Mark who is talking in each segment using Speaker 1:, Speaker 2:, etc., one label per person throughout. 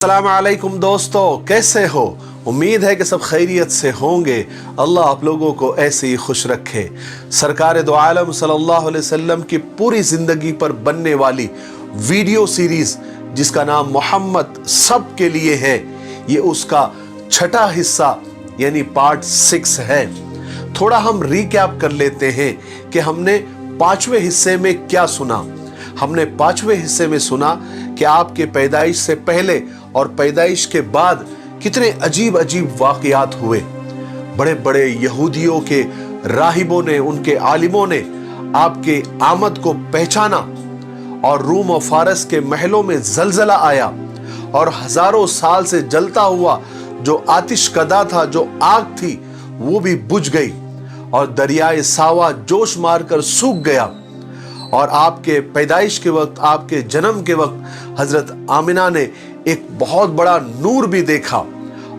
Speaker 1: अस्सलाम वालेकुम दोस्तों, कैसे हो? उम्मीद है कि सब खैरियत से होंगे। अल्लाह आप लोगों को ऐसे ही खुश रखे। सरकार दो आलम सल्लल्लाहु अलैहि वसल्लम की पूरी जिंदगी पर बनने वाली वीडियो सीरीज जिसका नाम मोहम्मद सब के लिए है, ये उसका छठा हिस्सा यानी पार्ट 6 है। थोड़ा हम रिकैप कर लेते हैं कि हमने पांचवें हिस्से में क्या सुना। हमने पांचवें हिस्से में सुना कि आपके पैदाइश से पहले और पैदाइश के बाद कितने अजीब अजीब वाकयात हुए। बड़े बड़े यहूदियों के राहिबों ने, उनके आलिमों ने आपके आमद को पहचाना और रूम और फारस के महलों में जलजला आया और हजारों साल से जलता हुआ जो आतिश कदा था, जो आग थी, वो भी बुझ गई और दरियाए सावा जोश मारकर सूख गया। और आपके पैदाइश के वक्त, आपके जन्म के वक्त हजरत आमिना ने एक बहुत बड़ा नूर भी देखा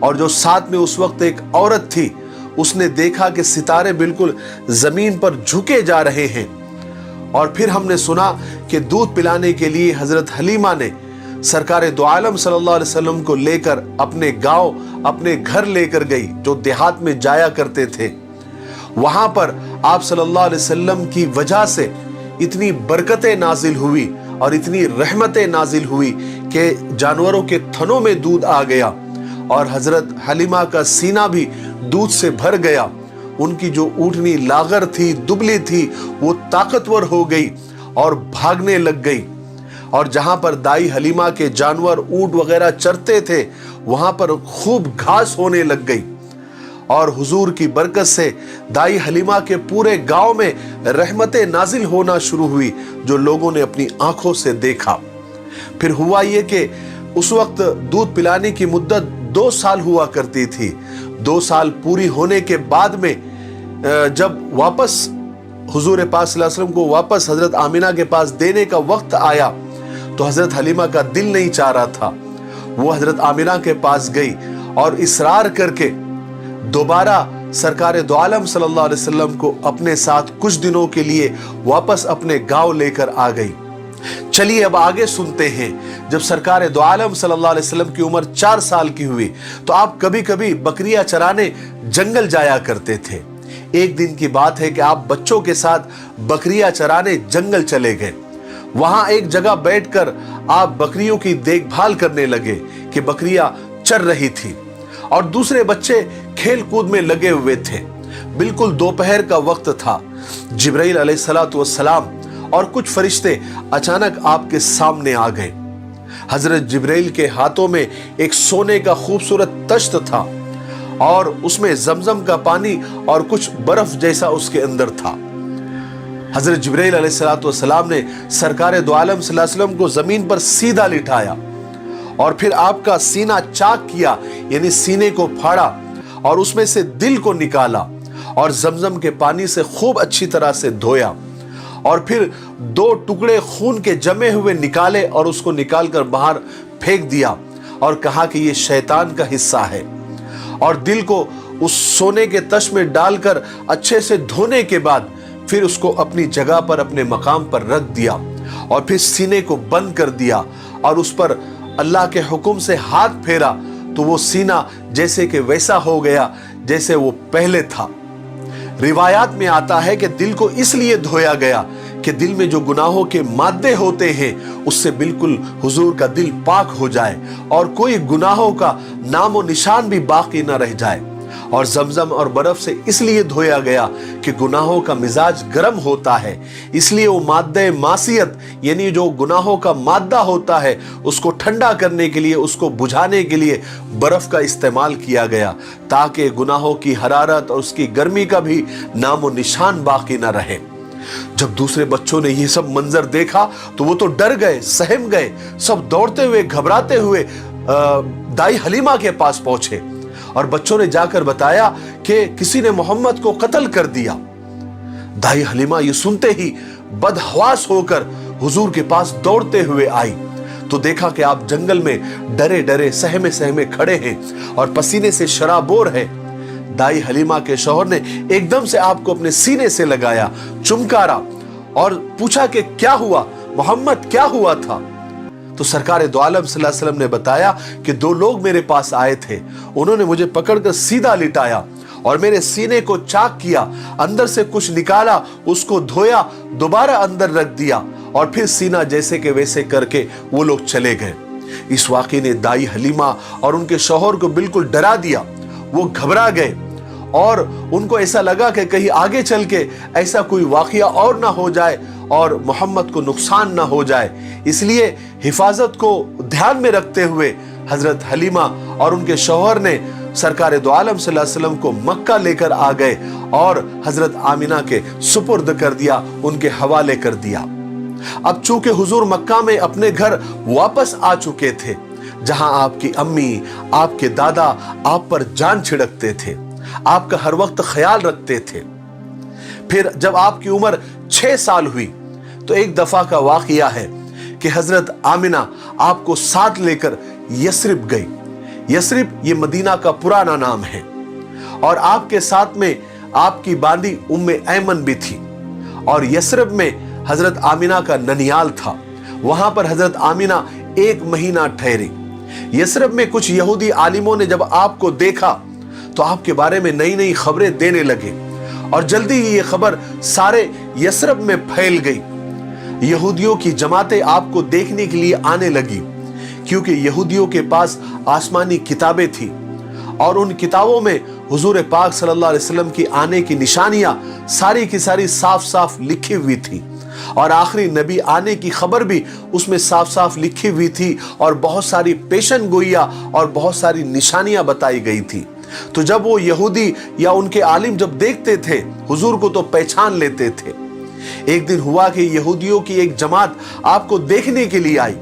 Speaker 1: और जो साथ में उस वक्त एक औरत थी, उसने देखा कि सितारे बिल्कुल जमीन पर झुके जा रहे हैं। और फिर हमने सुना कि दूध पिलाने के लिए हजरत हलीमा ने सरकार दो आलम सल्लल्लाहु अलैहि वसल्लम को लेकर अपने गांव, अपने घर लेकर गई जो देहात में जाया करते थे। वहां पर आप सल्लल्लाहु अलैहि वसल्लम की वजह से इतनी बरकतें नाजिल हुई और इतनी रहमतें नाजिल हुई कि जानवरों के थनों में दूध आ गया और हजरत हलीमा का सीना भी दूध से भर गया। उनकी जो ऊँटनी लागर थी, दुबली थी, वो ताकतवर हो गई और भागने लग गई। और जहां पर दाई हलीमा के जानवर, ऊँट वगैरह चरते थे, वहां पर खूब घास होने लग गई। और हुजूर की बरकत से दाई हलीमा के पूरे गांव में रहमतें नाजिल होना शुरू हुई, जो लोगों ने अपनी आंखों से देखा। फिर हुआ ये कि उस वक्त दूध पिलाने की मुद्दत 2 साल हुआ करती थी। 2 साल पूरी होने के बाद में जब वापस हुजूर पाक सल्लल्लाहु अलैहि वसल्लम को वापस हजरत आमिना के पास देने का वक्त आया, तो हजरत हलीमा का दिल नहीं चाह रहा था। वो हजरत आमिना के पास गई और इसरार करके दोबारा सरकार दो आलम सल्लल्लाहु अलैहि वसल्लम को अपने साथ कुछ दिनों के लिए वापस अपने गांव लेकर आ गई। चलिए अब आगे सुनते हैं। जब सरकार दो आलम सल्लल्लाहु अलैहि वसल्लम की उम्र 4 साल की हुई तो आप कभी कभी बकरियां चराने जंगल जाया करते थे। एक दिन की बात है कि आप बच्चों के साथ बकरियां चराने जंगल चले गए। वहां एक जगह बैठकर आप बकरियों की देखभाल करने लगे कि बकरियां चर रही थी और दूसरे बच्चे खेल कूद में लगे हुए थे। बिल्कुल दोपहर का वक्त था। जिब्राइल अलैहिस्सलातु वस्सलाम और कुछ फरिश्ते अचानक आपके सामने आ गए। हजरत जिब्राइल के हाथों में एक सोने का खूबसूरत तश्त था और उसमें जमजम का पानी और कुछ बर्फ जैसा उसके अंदर था। हजरत जिब्राइल अलैहिस्सलातु वस्सलाम ने सरकार दो आलम सल्लल्लाहु अलैहि वसल्लम को जमीन पर सीधा लिटाया और फिर आपका सीना चाक किया, यानी सीने को फाड़ा और उसमें से दिल को निकाला और जमजम के पानी से खूब अच्छी तरह से धोया और फिर 2 टुकड़े खून के जमे हुए निकाले और उसको निकालकर बाहर फेंक दिया और कहा कि ये शैतान का हिस्सा है। और दिल को उस सोने के तश में डालकर अच्छे से धोने के बाद फिर उसको अपनी जगह पर, अपने मकाम पर रख दिया और फिर सीने को बंद कर दिया और उस पर अल्लाह के हुक्म से हाथ फेरा तो वो सीना जैसे कि वैसा हो गया जैसे वो पहले था। रिवायात में आता है कि दिल को इसलिए धोया गया कि दिल में जो गुनाहों के मादे होते हैं उससे बिल्कुल हुजूर का दिल पाक हो जाए और कोई गुनाहों का नामो निशान भी बाकी ना रह जाए। और जमजम और बर्फ से इसलिए धोया गया कि गुनाहों का मिजाज गर्म होता है, इसलिए वो माद्दे मासियत यानी जो गुनाहों का मादा होता है उसको ठंडा करने के लिए, उसको बुझाने के लिए बर्फ का इस्तेमाल किया गया ताकि गुनाहों की हरारत और उसकी गर्मी का भी नामो निशान बाकी ना रहे। जब दूसरे बच्चों ने ये सब मंजर देखा तो वो तो डर गए, सहम गए। सब दौड़ते हुए, घबराते हुए दाई हलीमा के पास पहुंचे और बच्चों ने जाकर बताया कि किसी ने मोहम्मद को कत्ल कर दिया। दाई हलीमा ये सुनते ही बदहवास होकर हुजूर के पास दौड़ते हुए आई तो देखा कि आप जंगल में डरे डरे, सहमे सहमे खड़े हैं और पसीने से शराबोर है। दाई हलीमा के शौहर ने एकदम से आपको अपने सीने से लगाया, चुमकारा और पूछा कि क्या हुआ मोहम्मद, क्या हुआ था? तो सरकार दो आलम सल्लल्लाहु अलैहि वसल्लम ने बताया कि 2 लोग मेरे पास आए थे, उन्होंने मुझे पकड़कर सीधा लिटाया और मेरे सीने को चाक किया, अंदर से कुछ निकाला, उसको धोया, दोबारा अंदर रख दिया और फिर सीना जैसे के वैसे करके वो लोग चले गए। इस वाक़े ने दाई हलीमा और उनके शौहर को बिल्कुल डरा दिया। वो घबरा गए और उनको ऐसा लगा कि कहीं आगे चल के ऐसा कोई वाक़या और ना हो जाए और मोहम्मद को नुकसान ना हो जाए। इसलिए हिफाजत को ध्यान में रखते हुए हजरत हलीमा और उनके शौहर ने सरकार दो आलम सल्लल्लाहु अलैहि वसल्लम को मक्का लेकर आ गए और हजरत आमिना के सुपुर्द कर दिया, उनके हवाले कर दिया। अब चूंकि हुजूर मक्का में अपने घर वापस आ चुके थे, जहां आपकी अम्मी, आपके दादा आप पर जान छिड़कते थे, आपका हर वक्त ख्याल रखते थे। फिर जब आपकी उम्र 6 साल हुई तो एक दफा का वाकया है कि हजरत आमिना आपको साथ लेकर यस्रिब गई। यस्रिब ये मदीना का पुराना नाम है और आपके साथ में आपकी बांदी उम्मे ऐमन भी थी और यस्रिब में हजरत आमिना का ननियाल था। वहां पर हजरत आमिना 1 महीना ठहरी। यस्रिब में कुछ यहूदी आलिमों ने जब आपको देखा तो आपके बारे में नई नई खबरें देने लगे और जल्दी ही ये खबर सारे यस्रिब में फैल गई। यहूदियों की जमातें आपको देखने के लिए आने लगी क्योंकि यहूदियों के पास आसमानी किताबें थी और उन किताबों में हुजूर पाक सल्लल्लाहु अलैहि वसल्लम की आने की निशानियां सारी की सारी साफ साफ लिखी हुई थी और आखिरी नबी आने की खबर भी उसमें साफ साफ लिखी हुई थी और बहुत सारी पेशन गोइयां और बहुत सारी निशानियां बताई गई थी। तो जब वो यहूदी या उनके आलिम जब देखते थे हुजूर को तो पहचान लेते थे। एक दिन हुआ कि यहूदियों की एक जमात आपको देखने के लिए आई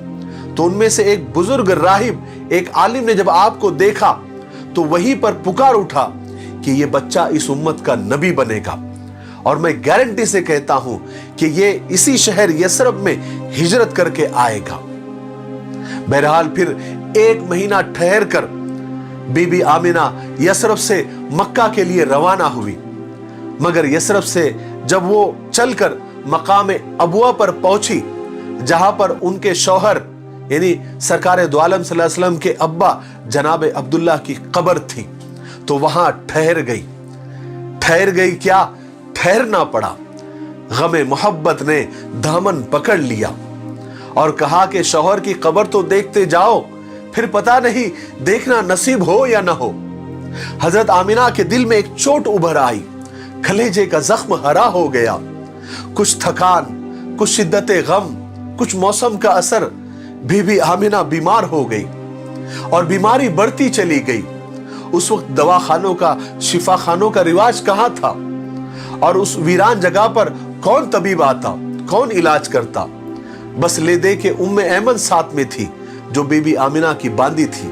Speaker 1: तो उनमें से एक बुजुर्ग राहिब, एक आलिम ने जब आपको देखा तो वहीं पर पुकार उठा कि ये बच्चा इस उम्मत का नबी बनेगा और मैं गारंटी से कहता हूं कि ये इसी शहर यस्रब में हिजरत करके आएगा। बहरहाल फिर 1 महीना ठहर कर बीबी आमिना यस्रब से मक्का के लिए रवाना हुई, मगर यस्रब से जब वो चलकर मकाम अबुआ पर पहुंची जहां पर उनके शौहर यानी सरकार दो आलम सल्लल्लाहु अलैहि वसल्लम के अब्बा जनाब अब्दुल्लाह की कब्र थी, तो वहां ठहर गई क्या, ठहरना पड़ा। गमे मोहब्बत ने दामन पकड़ लिया और कहा कि शौहर की कब्र तो देखते जाओ, फिर पता नहीं देखना नसीब हो या ना हो। हजरत आमिना के दिल में एक चोट उभर आई, कलेजे का जख्म हरा हो गया। कुछ थकान, कुछ शिद्दत गम, कुछ मौसम का असर, बीबी आमिना बीमार हो गई और बीमारी बढ़ती चली गई। उस वक्त दवाखानों का, शिफा खानों का रिवाज कहां था और उस वीरान जगह पर कौन तबीब आता, कौन इलाज करता। बस ले दे के उम्मे ऐमन साथ में थी जो बीबी आमिना की बांदी थी,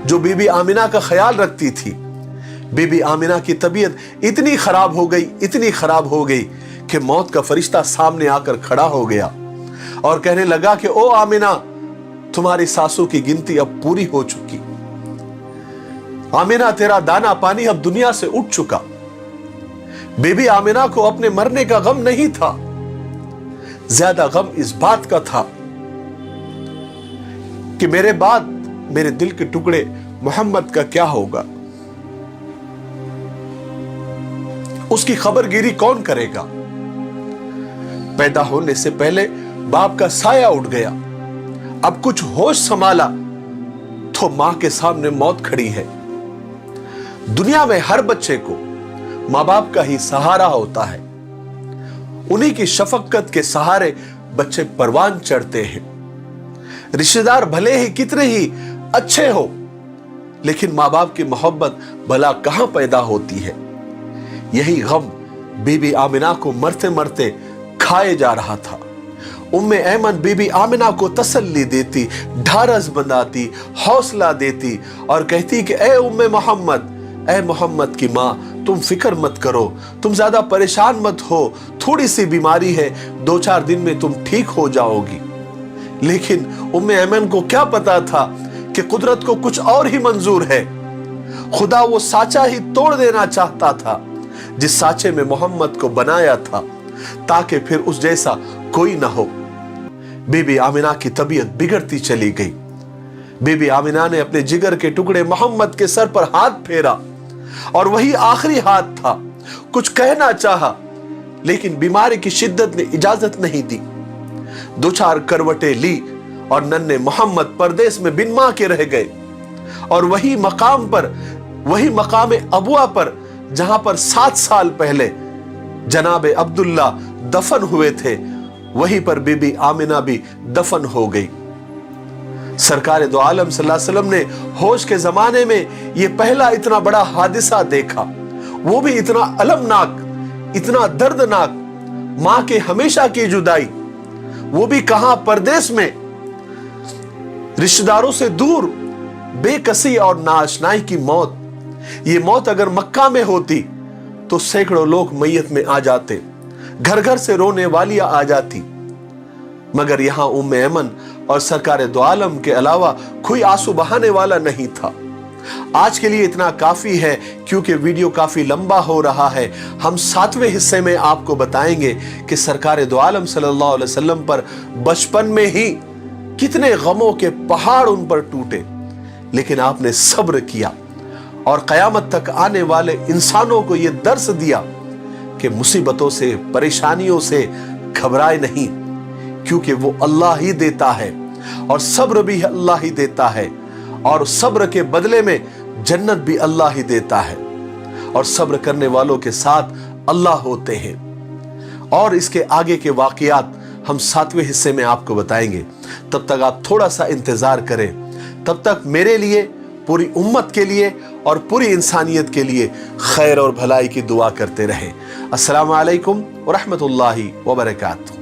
Speaker 1: जो बीबी आमिना का ख्याल रखती थी। बीबी आमिना की तबीयत इतनी खराब हो गई कि मौत का फरिश्ता सामने आकर खड़ा हो गया और कहने लगा कि ओ आमिना, तुम्हारी सासों की गिनती अब पूरी हो चुकी। आमिना, तेरा दाना पानी अब दुनिया से उठ चुका। बीबी आमिना को अपने मरने का गम नहीं था, ज्यादा गम इस बात का था कि मेरे बाद मेरे दिल के टुकड़े मोहम्मद का क्या होगा, उसकी खबरगिरी कौन करेगा। पैदा होने से पहले बाप का साया उठ गया, अब कुछ होश संभाला तो मां के सामने मौत खड़ी है। दुनिया में हर बच्चे को मां बाप का ही सहारा होता है, उन्हीं की शफकत के सहारे बच्चे परवान चढ़ते हैं। रिश्तेदार भले ही कितने ही अच्छे हो, लेकिन मां बाप की मोहब्बत भला कहां पैदा होती है। यही गम बीबी आमिना को मरते मरते खाए जा रहा था। उम्मे ऐमन बीबी आमिना को तसल्ली देती, ढारस बंधाती, हौसला देती और कहती कि ए उम्मे मोहम्मद, ए मोहम्मद की मां, तुम फिक्र मत करो, तुम ज्यादा परेशान मत हो, थोड़ी सी बीमारी है, 2-4 दिन में तुम ठीक हो जाओगी। लेकिन उम्मे ऐमन को क्या पता था कि कुदरत को कुछ और ही मंजूर है। खुदा वो साचा ही तोड़ देना चाहता था जिस साचे में मोहम्मद को बनाया था, ताकि फिर उस जैसा कोई ना हो। बीबी आमिना की तबीयत बिगड़ती चली गई। बीबी आमिना ने अपने जिगर के टुकड़े मोहम्मद के सर पर हाथ फेरा और वही आखिरी हाथ था। कुछ कहना चाहा, लेकिन बीमारी की शिद्दत ने इजाजत नहीं दी। दो चार करवटें ली और नन्हे मोहम्मद परदेश में बिन मां के रह गए। और वही मकाम अबुआ पर जहां पर 7 साल पहले जनाबे अब्दुल्ला दफन हुए थे, वहीं पर बीबी आमिना भी दफन हो गई। सरकार दो आलम सल्लल्लाहु अलैहि वसल्लम ने होश के जमाने में यह पहला इतना बड़ा हादिसा देखा, वो भी इतना अलमनाक, इतना दर्दनाक। मां के हमेशा की जुदाई, वो भी कहां, परदेश में, रिश्तेदारों से दूर, बेकसी और नाआशनाई की मौत। ये मौत अगर मक्का में होती तो सैकड़ों लोग मैयत में आ जाते, घर घर से रोने वालियां आ जाती। मगर यहां उम्मे ऐमन और सरकार दो आलम के अलावा कोई आंसू बहाने वाला नहीं था। आज के लिए इतना काफी है, क्योंकि वीडियो काफी लंबा हो रहा है। हम 7वें हिस्से में आपको बताएंगे कि सरकार दो आलम सल्लल्लाहु अलैहि वसल्लम पर बचपन में ही कितने गमों के पहाड़ उन पर टूटे, लेकिन आपने सब्र किया और कयामत तक आने वाले इंसानों को यह दर्स दिया कि मुसीबतों से, परेशानियों से घबराए नहीं, क्योंकि वो अल्लाह ही देता है और सब्र भी अल्लाह ही देता है, और सब्र के बदले में जन्नत भी अल्लाह ही देता है, और सब्र करने वालों के साथ अल्लाह होते हैं। और इसके आगे के वाकयात हम 7वें हिस्से में आपको बताएंगे। तब तक आप थोड़ा सा इंतजार करें। तब तक मेरे लिए, पूरी उम्मत के लिए और पूरी इंसानियत के लिए खैर और भलाई की दुआ करते रहें। अस्सलामु अलैकुम व रहमतुल्लाहि व बरकातहू।